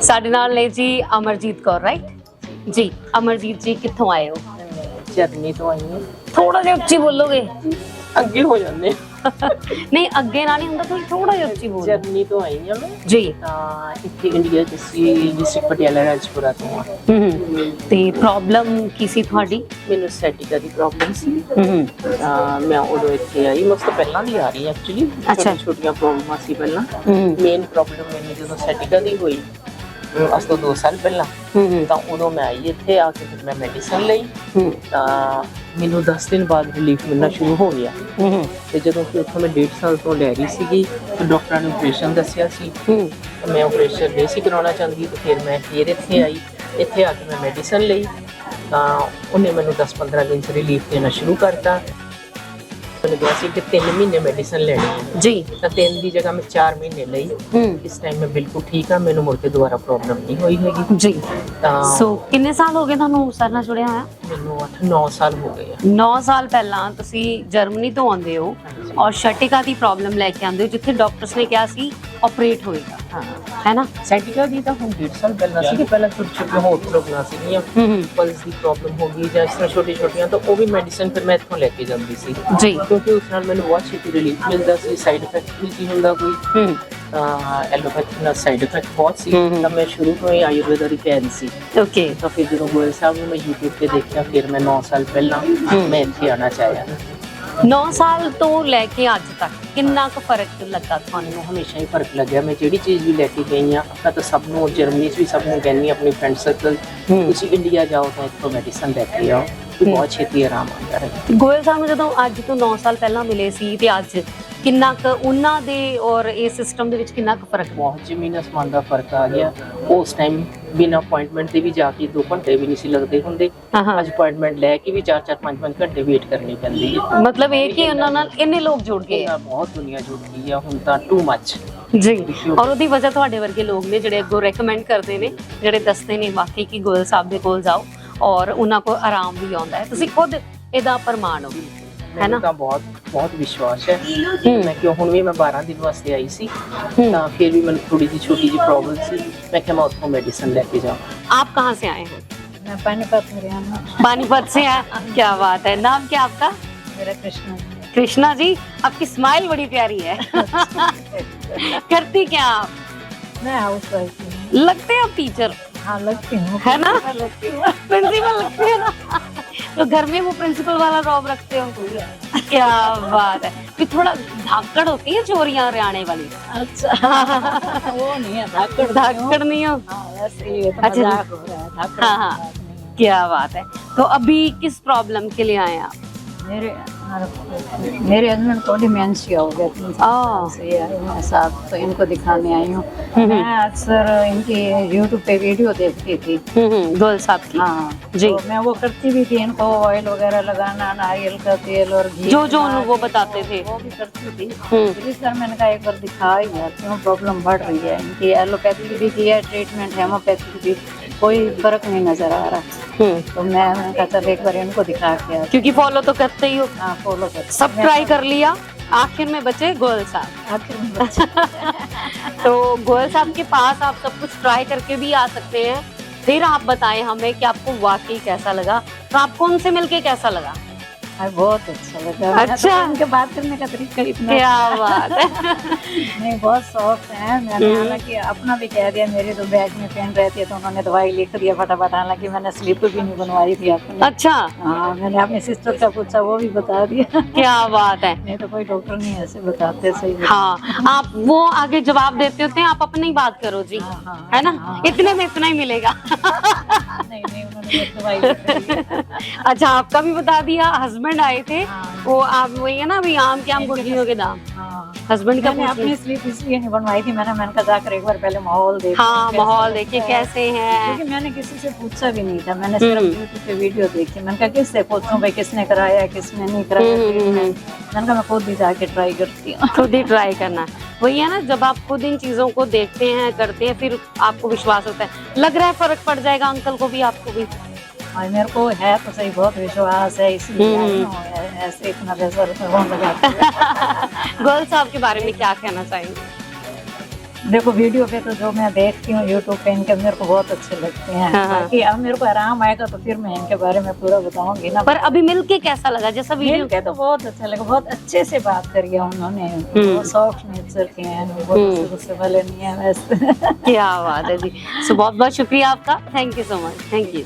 ਸਾਡੇ ਨਾਲ ਨੇ ਜੀ ਅਮਰਜੀਤ ਕੌਰ, ਰਾਈਟ ਜੀ। ਅਮਰਜੀਤ ਜੀ ਕਿੱਥੋਂ ਆਏ ਹੋ? जर्नी तो आई है। ਥੋੜਾ ਜਿਹਾ ਉੱਚੀ ਬੋਲੋਗੇ? अगे हो जाने ਨਹੀਂ ਅੱਗੇ ਨਾਲ ਨਹੀਂ ਹੁੰਦਾ, ਤੁਸੀਂ ਥੋੜਾ ਜਿਹਾ ਉੱਚੀ ਬੋਲੋ। जर्नी तो आई है मैं ਜੀ। ਇੱਥੇ ਇੰਡੀਆ ਡਿਸਟ੍ਰਿਕਟ ਪਟਿਆਲਾ ਰਾਜਪੁਰਾ ਤੋਂ ਆ। ਤੇ ਪ੍ਰੋਬਲਮ ਕੀ ਸੀ ਤੁਹਾਡੀ? ਮੈਨੂੰ ਸੈਟਿਕਾ ਦੀ ਪ੍ਰੋਬਲਮ ਸੀ। ਮੈਂ ਉਦੋਂ ਇੱਥੇ ਆਈ, ਮੈਂ ਉਸ ਤੋਂ ਪਹਿਲਾਂ ਦੀ ਆ ਰਹੀ ਐਕਚੁਅਲੀ। ਅੱਛਾ। ਛੋਟੀਆਂ ਪ੍ਰੋਬਲਮਾਂ ਸੀ ਪਹਿਲਾਂ। ਮੇਨ ਪ੍ਰੋਬਲਮ ਮੈਨੂੰ ਜਦੋਂ ਸੈਟਿਕਾ ਦੀ ਹੋਈ ਅੱਜ ਤੋਂ 2 ਸਾਲ ਪਹਿਲਾਂ, ਤਾਂ ਉਦੋਂ ਮੈਂ ਆਈ ਇੱਥੇ ਆ ਕੇ ਫਿਰ ਮੈਂ ਮੈਡੀਸਨ ਲਈ, ਤਾਂ ਮੈਨੂੰ 10 ਦਿਨ ਬਾਅਦ ਰਿਲੀਫ ਮਿਲਣਾ ਸ਼ੁਰੂ ਹੋ ਗਿਆ। ਤੇ ਜਦੋਂ ਕਿ ਉੱਥੋਂ ਮੈਂ 1.5 ਸਾਲ ਤੋਂ ਲੈ ਰਹੀ ਸੀਗੀ, ਤਾਂ ਡਾਕਟਰਾਂ ਨੇ ਆਪਰੇਸ਼ਨ ਦੱਸਿਆ ਸੀ। ਮੈਂ ਆਪਰੇਸ਼ਨ ਨਹੀਂ ਸੀ ਕਰਾਉਣਾ ਚਾਹੁੰਦੀ, ਤੇ ਫਿਰ ਇੱਥੇ ਆਈ। ਇੱਥੇ ਆ ਕੇ ਮੈਂ ਮੈਡੀਸਨ ਲਈ, ਤਾਂ ਉਹਨੇ ਮੈਨੂੰ 10-15 ਦਿਨ 'ਚ ਰਿਲੀਫ ਦੇਣਾ ਸ਼ੁਰੂ ਕਰਤਾ। ਮੈਨੂੰ ਕਿਹਾ ਸੀ ਕਿ 3 ਮਹੀਨੇ ਮੈਡੀਸਨ ਲੈਣੀ ਹੈ ਜੀ, ਤਾਂ 3 ਦੀ ਜਗ੍ਹਾ ਮੈਂ 4 ਮਹੀਨੇ ਲਈ। ਇਸ ਟਾਈਮ ਮੈਂ ਬਿਲਕੁਲ ਠੀਕ ਹਾਂ, ਮੈਨੂੰ ਮੁੜ ਕੇ ਦੁਬਾਰਾ ਪ੍ਰੋਬਲਮ ਨਹੀਂ ਹੋਈ ਹੈਗੀ ਜੀ। ਤਾਂ ਸੋ ਕਿੰਨੇ ਸਾਲ ਹੋ ਗਏ ਤੁਹਾਨੂੰ ਸਰ ਨਾਲ ਜੁੜਿਆ ਹੋਇਆ? ਮੈਨੂੰ 8-9 ਸਾਲ ਹੋ ਗਏ ਆ। 9 ਸਾਲ ਪਹਿਲਾਂ ਤੁਸੀਂ ਜਰਮਨੀ ਤੋਂ ਆਉਂਦੇ ਹੋ ਔਰ ਸ਼ਟਿਕਾ ਦੀ ਪ੍ਰੋਬਲਮ ਲੈ ਕੇ ਆਉਂਦੇ ਹੋ, ਜਿੱਥੇ ਡਾਕਟਰਸ ਨੇ ਕਿਹਾ ਸੀ ਆਪਰੇਟ ਹੋਏਗਾ, ਹੈ ਨਾ? ਸੈਟਿਕਾ ਦੀ ਤਾਂ ਹੁਣ 1.5 ਸਾਲ ਪਹਿਲਾਂ ਸੀ ਕਿ ਪਹਿਲਾਂ ਛੋਟੀਆਂ ਹੋਰ ਪ੍ਰੋਬਲਮਾਂ ਸੀਗੀਆਂ, ਪਲਸ ਦੀ ਪ੍ਰੋਬਲਮ ਹੋ ਗਈ ਜਾਂ ਇਸ ਤਰ੍ਹਾਂ ਛੋਟੀਆਂ, ਤਾਂ ਉਹ ਵੀ ਮੈਡੀਸਨ ਫਿਰ ਮੈਂ ਇੱਥੋਂ ਲੈ ਕੇ ਜਾਂਦੀ ਸੀ ਜੀ, ਕਿਉਂਕਿ ਉਸ ਨਾਲ ਮੈਨੂੰ ਬਹੁਤ ਛੇਤੀ ਰਿਲੀਫ ਮਿਲਦਾ ਸੀ। ਸਾਈਡ ਇਫੈਕਟ ਵੀ ਨਹੀਂ ਹੁੰਦਾ ਕੋਈ। ਐਲੋਪੈਥੀ ਨਾਲ ਸਾਈਡ ਇਫੈਕਟ ਬਹੁਤ ਸੀ, ਤਾਂ ਮੈਂ ਸ਼ੁਰੂ ਤੋਂ ਹੀ ਆਯੁਰਵੇਦ ਦੀ ਫੈਨ ਸੀ। ਓਕੇ। ਤਾਂ ਫਿਰ ਜਦੋਂ ਗੋਇਲ ਸਾਹਿਬ ਨੂੰ ਮੈਂ YouTube ਤੇ ਦੇਖਿਆ, ਫਿਰ ਮੈਂ 9 ਸਾਲ ਪਹਿਲਾਂ ਮੈਂ ਇੱਥੇ ਆਉਣਾ ਚਾਹਿਆ। 9 ਸਾਲ ਤੋਂ ਲੈ ਕੇ ਅੱਜ ਤੱਕ ਕਿੰਨਾ ਕੁ ਫਰਕ ਲੱਗਾ ਤੁਹਾਨੂੰ? ਮੈਨੂੰ ਹਮੇਸ਼ਾ ਹੀ ਫਰਕ ਲੱਗਿਆ। ਮੈਂ ਜਿਹੜੀ ਚੀਜ਼ ਵੀ ਲੈ ਕੇ ਗਈ ਹਾਂ, ਮੈਂ ਤਾਂ ਸਭ ਨੂੰ, ਜਰਮਨੀ 'ਚ ਵੀ ਸਭ ਨੂੰ ਕਹਿੰਦੀ ਹਾਂ, ਆਪਣੀ ਫਰੈਂਡ ਸਰਕਲ, ਤੁਸੀਂ ਇੰਡੀਆ ਜਾਓ ਤਾਂ ਇੱਥੋਂ ਮੈਡੀਸਨ ਲੈ ਕੇ ਆਓ, ਬਹੁਤ ਛੇਤੀ ਆਰਾਮ ਆਉਂਦਾ ਹੈ। ਗੋਇਲ ਸਾਹਿਬ ਨੂੰ ਜਦੋਂ ਅੱਜ ਤੋਂ 9 ਸਾਲ ਪਹਿਲਾਂ ਮਿਲੇ ਸੀ ਤੇ ਅੱਜ ਕਿੰਨਾ ਕੁ ਉਹਨਾਂ ਦੇ ਔਰ ਇਹ ਸਿਸਟਮ ਦੇ ਵਿੱਚ ਕਿੰਨਾ ਕੁ ਫਰਕ? ਬਹੁਤ ਜ਼ਮੀਨ ਅਸਮਾਨ ਦਾ ਫਰਕ ਆ ਗਿਆ। ਉਸ ਟਾਈਮ ਬਿਨਾਂ ਅਪਾਇੰਟਮੈਂਟ ਦੇ ਵੀ ਜਾ ਕੇ 2 ਘੰਟੇ ਵੀ ਨਹੀਂ ਸੀ ਲੱਗਦੇ ਹੁੰਦੇ। ਅੱਜ ਅਪਾਇੰਟਮੈਂਟ ਲੈ ਕੇ ਵੀ 4-4 5-5 ਘੰਟੇ ਵੇਟ ਕਰਨੀ ਪੈਂਦੀ ਹੈ। ਮਤਲਬ ਇਹ ਕਿ ਉਹਨਾਂ ਨਾਲ ਇੰਨੇ ਲੋਕ ਜੁੜ ਗਏ ਆ। ਬਹੁਤ ਦੁਨੀਆ ਜੁੜ ਗਈ ਆ ਹੁਣ ਤਾਂ, ਟੂ ਮੱਚ ਜੀ। ਔਰ ਉਹਦੀ ਵਜ੍ਹਾ ਤੁਹਾਡੇ ਵਰਗੇ ਲੋਕ ਨੇ ਜਿਹੜੇ ਅੱਗੋਂ ਰეკਮੈਂਡ ਕਰਦੇ ਨੇ, ਜਿਹੜੇ ਦੱਸਦੇ ਨੇ ਵਾਕਈ ਕਿ ਗੋਇਲ ਸਾਹਿਬ ਦੇ ਕੋਲ ਜਾਓ ਔਰ ਉਹਨਾਂ ਕੋਲ ਆਰਾਮ ਵੀ ਆਉਂਦਾ ਹੈ। ਤੁਸੀਂ ਖੁਦ ਇਹਦਾ ਪ੍ਰਮਾਣ ਹੋ, ਹੈ ਨਾ? ਤਾਂ ਬਹੁਤ ਵਿਸ਼ਵਾਸ ਹੈ। ਮੈਂ ਕਿਉਂ ਹੁਣ ਵੀ ਮੈਂ 12 ਦਿਨ ਵਾਸਤੇ ਆਈ ਸੀ, ਤਾਂ ਫਿਰ ਵੀ ਮੈਨੂੰ ਥੋੜੀ ਜਿਹੀ ਛੋਟੀ ਜਿਹੀ ਪ੍ਰੋਬਲਮ ਸੀ। मैं क्या मैं उसको मेडिसिन लेके जाऊँ। आप कहाँ से आए हो? मैं पानीपत हरियाणा। पानीपत से आए, क्या बात है। नाम क्या आपका? मेरा कृष्णा। कृष्णा जी, आपकी स्माइल बड़ी प्यारी है। करती क्या आप? मैं हाउस वाइफ हूँ। लगते हैं आप टीचर? हाँ लगती हूँ, है ना? प्रिंसिपल लगती है ना? तो घर में वो प्रिंसिपल वाला जॉब रखते हो? क्या बात है। फिर थोड़ा धाकड़ होती है चोरियां हरियाणे वाली? अच्छा वो नहीं है, धाकड़ नहीं हो? हाँ ऐसे ही है, तो अच्छा। मजाक हो रहा है, धाकड़ हाँ हाँ, क्या बात है। तो अभी किस प्रॉब्लम के लिए आए आप? मेरे हस्बैंड को डिमेंशिया हो गया 3 साल से आए हैं साथ, तो इनको दिखाने आई हूँ। मैं अक्सर इनकी YouTube पे वीडियो देखती थी गोयल साहब की। हाँ जी। तो मैं वो करती भी थी, इनको ऑयल वगैरह लगाना, नारियल का तेल और घी, जो वो बताते थे वो भी करती थी। फिर सर मैंने कहा एक बार दिखा ही है, क्यों प्रॉब्लम बढ़ रही है। इनकी एलोपैथी भी की है ट्रीटमेंट, हेमोपैथी भी, कोई फर्क नहीं नजर आ रहा। तो मैंने कहा चल एक बार इनको दिखा के, क्योंकि फॉलो तो करते ही हो। हाँ फॉलो कर, सब ट्राई कर लिया, आखिर में बचे गोयल साहब। आखिर में बच्चे। तो गोयल साहब के पास आप सब कुछ ट्राई करके भी आ सकते हैं। फिर आप बताएं हमें कि आपको वाकई कैसा लगा, तो आपको उनसे मिलके कैसा लगा? बहुत अच्छा लगा। अच्छा। उनके बात करने का तरीका इतना, क्या बात है। नहीं बहुत सॉफ्ट है। मैंने हालांकि अपना भी कह दिया, मेरे तो बैग में पेन रहती है, तो उन्होंने दवाई लिख दिया फटाफट। हालांकि मैंने स्लिप भी नहीं बनवाई थी अपने। अच्छा। हाँ मैंने अपनी सिस्टर का पूछा, वो भी बता दिया। क्या बात है। नहीं तो कोई डॉक्टर नहीं ऐसे बताते सही। हाँ, आप वो आगे जवाब देते होते हैं, आप अपनी बात करो जी। हाँ, है ना? इतने में इतना ही मिलेगा। नहीं उन्होंने दवाई लिख दी। अच्छा, आपका भी बता दिया। हस्बैंड आए थे, वो आप वही है ना, अभी आम के आम गुठलियों के दाम। हस्बैंड का मैंने अपनी स्लीप इसलिए नहीं बनवाई थी, मैंने कहा जाकर एक बार पहले माहौल देखिए। हाँ, माहौल देखिए कैसे हैं। क्योंकि मैंने किसी से पूछा भी नहीं था, मैंने सिर्फ यूट्यूब पे वीडियो देखी। मैंने कहा किससे पूछूं भाई, किसने कराया किसने नहीं कराया। मैंने कहा मैं खुद भी जाके ट्राई करती हूँ। खुद ही ट्राई करना, वही है ना, जब आप खुद इन चीजों को देखते हैं, करते हैं, फिर आपको विश्वास होता है। लग रहा है फर्क पड़ जाएगा अंकल को भी, आपको भी? और मेरे को है तो सही बहुत विश्वास है, इसलिए आई हूँ, ऐसे इतना पैसा फोन लगाते हैं। गोयल साहब के बारे में क्या कहना चाहेंगे? देखो वीडियो पे तो जो मैं देखती हूँ यूट्यूब पे इनके मेरे को बहुत अच्छे लगते हैं। हाँ। बाकी अब मेरे को आराम आएगा तो फिर मैं इनके बारे में पूरा बताऊंगी ना। पर अभी मिलके कैसा लगा? जैसा वीडियो मिल के तो बहुत अच्छा लगा, बहुत अच्छे से बात करी है उन्होंने, बहुत सॉफ्ट नेचर के हैं, बहुत गुस्से वाले नहीं है वैसे। क्या बात है जी। सो बहुत बहुत शुक्रिया आपका, thank you so much, thank you.